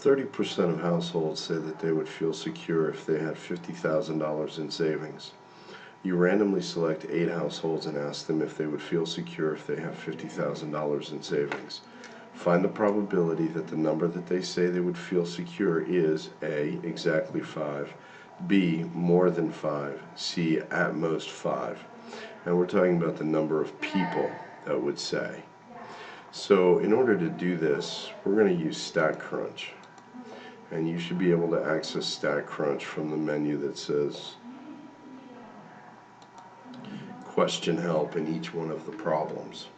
30% of households say that they would feel secure if they had $50,000 in savings. You randomly select 8 households and ask them if they would feel secure if they have $50,000 in savings. Find the probability that the number that they say they would feel secure is A, exactly 5, B, more than 5, C, at most 5. And we're talking about the number of people that would say. So in order to do this, we're going to use StatCrunch. And you should be able to access StatCrunch from the menu that says question help in each one of the problems.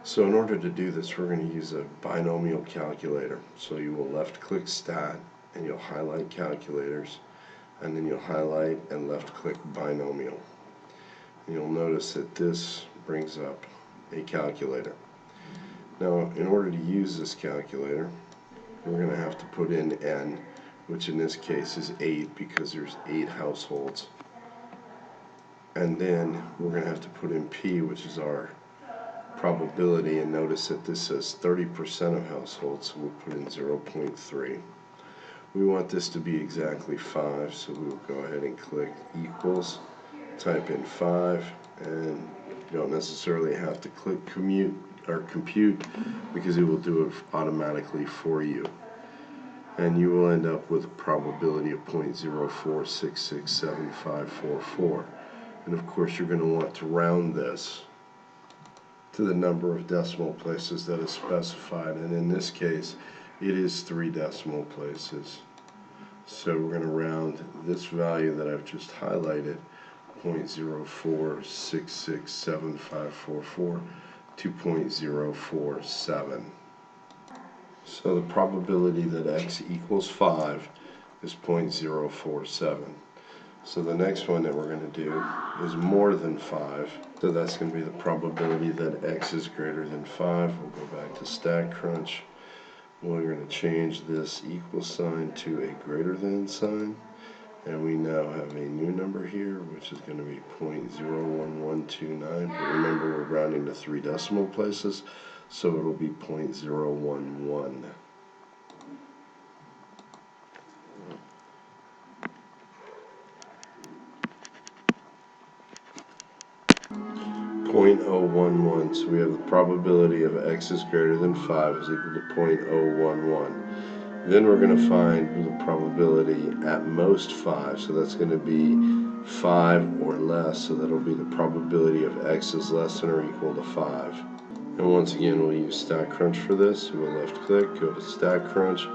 So in order to do this, we're going to use a binomial calculator. So you will left click Stat and you'll highlight calculators, and then you'll highlight and left click binomial. And you'll notice that this brings up a calculator. Now in order to use this calculator, we're going to have to put in N, which in this case is 8 because there's 8 households. And then we're going to have to put in P, which is our probability, and notice that this says 30% of households, so we'll put in 0.3. We want this to be exactly 5, so we will go ahead and click equals, type in 5, and you don't necessarily have to click compute because it will do it automatically for you. And you will end up with a probability of 0.04667544. And of course you're going to want to round this to the number of decimal places that is specified, and in this case it is 3 decimal places. So we're going to round this value that I've just highlighted, 0.04667544, to 0.047. So the probability that x equals 5 is 0.047. So the next one that we're going to do is more than 5. So that's going to be the probability that x is greater than 5. We'll go back to StatCrunch. We're going to change this equal sign to a greater than sign. And we now have a new number here, which is going to be 0.01129. But remember, we're rounding to 3 decimal places, so it'll be 0.011. 0.011, so we have the probability of x is greater than 5 is equal to 0.011. Then we're going to find the probability at most 5, so that's going to be 5 or less, so that'll be the probability of x is less than or equal to 5. And once again, we'll use StatCrunch for this. So we'll left click, go to StatCrunch.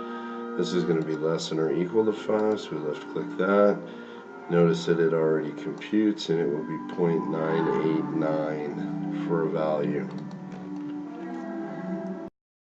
This is going to be less than or equal to 5, so we left click that. Notice that it already computes, and it will be 0.989 for a value.